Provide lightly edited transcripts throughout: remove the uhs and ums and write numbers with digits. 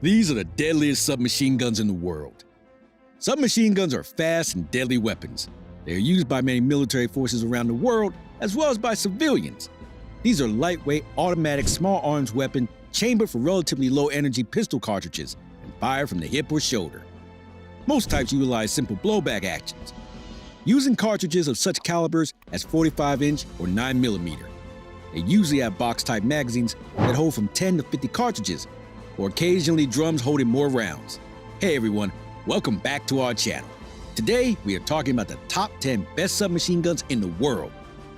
These are the deadliest submachine guns in the world. Submachine guns are fast and deadly weapons. They are used by many military forces around the world, as well as by civilians. These are lightweight, automatic, small arms weapon chambered for relatively low-energy pistol cartridges and fire from the hip or shoulder. Most types utilize simple blowback actions, using cartridges of such calibers as 45-inch or 9mm. They usually have box-type magazines that hold from 10 to 50 cartridges, or occasionally drums holding more rounds. Hey everyone, welcome back to our channel. Today, we are talking about the top 10 best submachine guns in the world.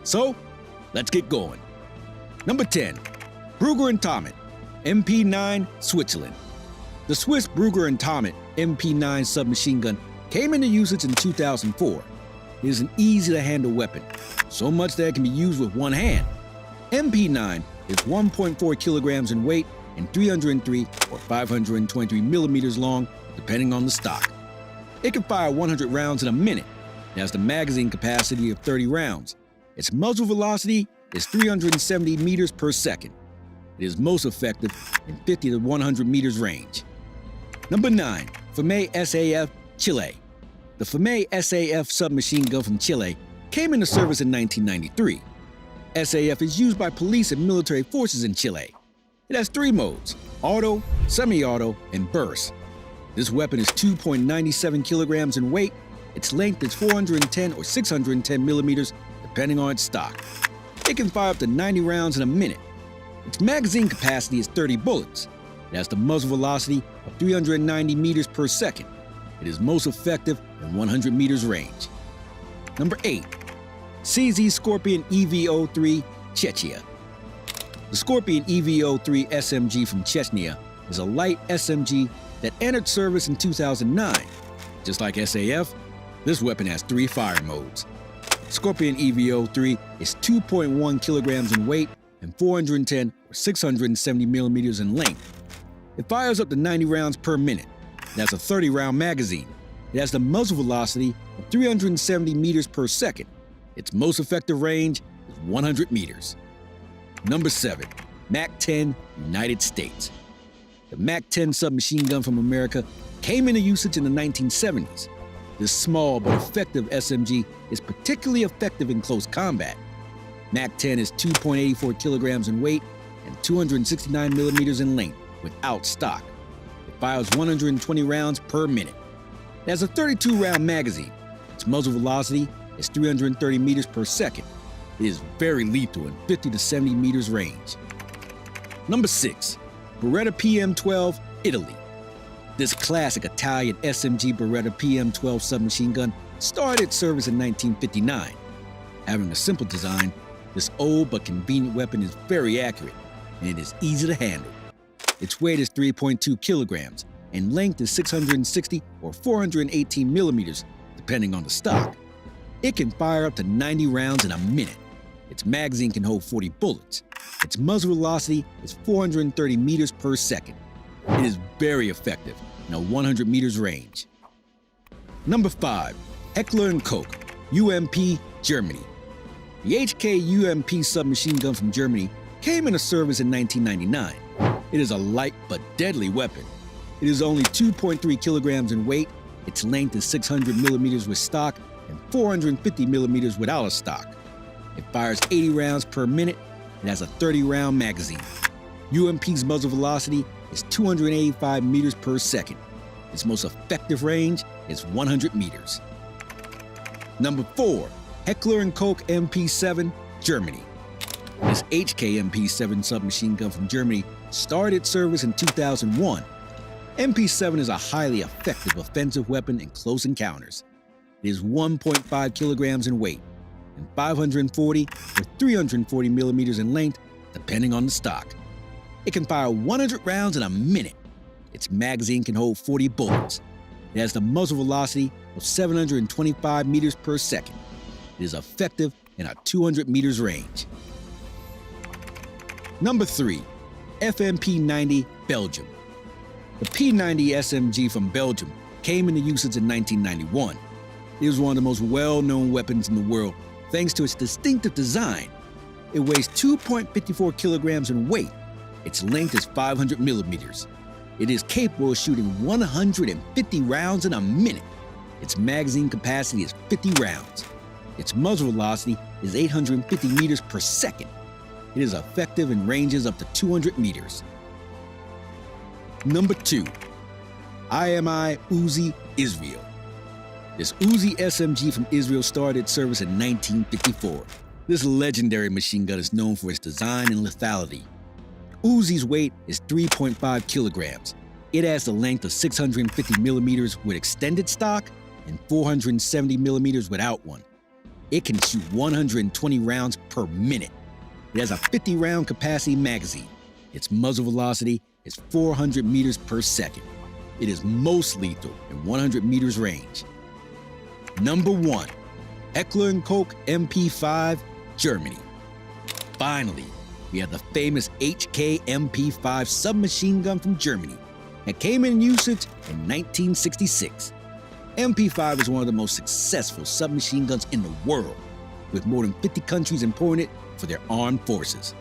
So, let's get going. Number 10, Brugger & Thomet, MP9, Switzerland. The Swiss Brugger & Thomet MP9 submachine gun came into usage in 2004. It is an easy-to-handle weapon, so much that it can be used with one hand. MP9 is 1.4 kilograms in weight and 303 or 523 millimeters long, depending on the stock. It can fire 100 rounds in a minute. It has the magazine capacity of 30 rounds. Its muzzle velocity is 370 meters per second. It is most effective in 50 to 100 meters range. Number 9, FAME SAF, Chile. The FAME SAF submachine gun from Chile came into service in 1993. SAF is used by police and military forces in Chile. It has 3 modes: auto, semi-auto, and burst. This weapon is 2.97 kilograms in weight. Its length is 410 or 610 millimeters, depending on its stock. It can fire up to 90 rounds in a minute. Its magazine capacity is 30 bullets. It has the muzzle velocity of 390 meters per second. It is most effective in 100 meters range. Number 8, CZ Scorpion EVO3, Czechia. The Scorpion EVO3 SMG from Chechnya is a light SMG that entered service in 2009. Just like SAF, this weapon has 3 fire modes. Scorpion EVO3 is 2.1 kilograms in weight and 410 or 670 millimeters in length. It fires up to 90 rounds per minute. It has a 30-round magazine. It has the muzzle velocity of 370 meters per second. Its most effective range is 100 meters. Number 7, MAC-10, United States. The MAC-10 submachine gun from America came into usage in the 1970s. This small but effective SMG is particularly effective in close combat. MAC-10 is 2.84 kilograms in weight and 269 millimeters in length without stock. It fires 120 rounds per minute. It has a 32-round magazine. Its muzzle velocity is 330 meters per second. It is very lethal in 50 to 70 meters range. Number 6, Beretta PM12, Italy. This classic Italian SMG Beretta PM12 submachine gun started its service in 1959. Having a simple design, this old but convenient weapon is very accurate, and it is easy to handle. Its weight is 3.2 kilograms, and length is 660 or 418 millimeters, depending on the stock. It can fire up to 90 rounds in a minute. Its magazine can hold 40 bullets. Its muzzle velocity is 430 meters per second. It is very effective in a 100 meters range. Number 5, Heckler & Koch, UMP, Germany. The HK UMP submachine gun from Germany came into service in 1999. It is a light but deadly weapon. It is only 2.3 kilograms in weight. Its length is 600 millimeters with stock and 450 millimeters without a stock. It fires 80 rounds per minute. It has a 30-round magazine. UMP's muzzle velocity is 285 meters per second. Its most effective range is 100 meters. Number 4, Heckler & Koch MP7, Germany. This HK MP7 submachine gun from Germany started service in 2001. MP7 is a highly effective offensive weapon in close encounters. It is 1.5 kilograms in weight and 540 or 340 millimeters in length, depending on the stock. It can fire 100 rounds in a minute. Its magazine can hold 40 bullets. It has the muzzle velocity of 725 meters per second. It is effective in a 200 meters range. Number 3, FMP90, Belgium. The P90 SMG from Belgium came into usage in 1991. It is one of the most well-known weapons in the world thanks to its distinctive design. It weighs 2.54 kilograms in weight. Its length is 500 millimeters. It is capable of shooting 150 rounds in a minute. Its magazine capacity is 50 rounds. Its muzzle velocity is 850 meters per second. It is effective in ranges up to 200 meters. Number 2, IMI UZI Israel. This UZI SMG from Israel started its service in 1954. This legendary machine gun is known for its design and lethality. UZI's weight is 3.5 kilograms. It has the length of 650 millimeters with extended stock and 470 millimeters without one. It can shoot 120 rounds per minute. It has a 50-round capacity magazine. Its muzzle velocity is 400 meters per second. It is most lethal in 100 meters range. Number 1, Heckler & Koch MP5, Germany. Finally, we have the famous HK MP5 submachine gun from Germany that came in usage in 1966. MP5 is one of the most successful submachine guns in the world, with more than 50 countries importing it for their armed forces.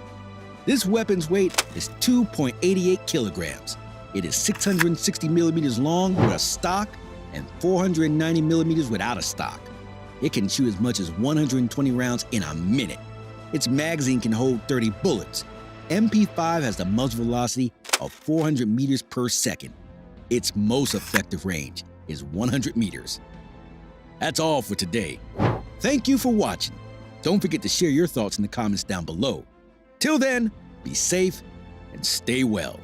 This weapon's weight is 2.88 kilograms. It is 660 millimeters long with a stock and 490 millimeters without a stock. It can shoot as much as 120 rounds in a minute. Its magazine can hold 30 bullets. MP5 has the muzzle velocity of 400 meters per second. Its most effective range is 100 meters. That's all for today. Thank you for watching. Don't forget to share your thoughts in the comments down below. Till then, be safe and stay well.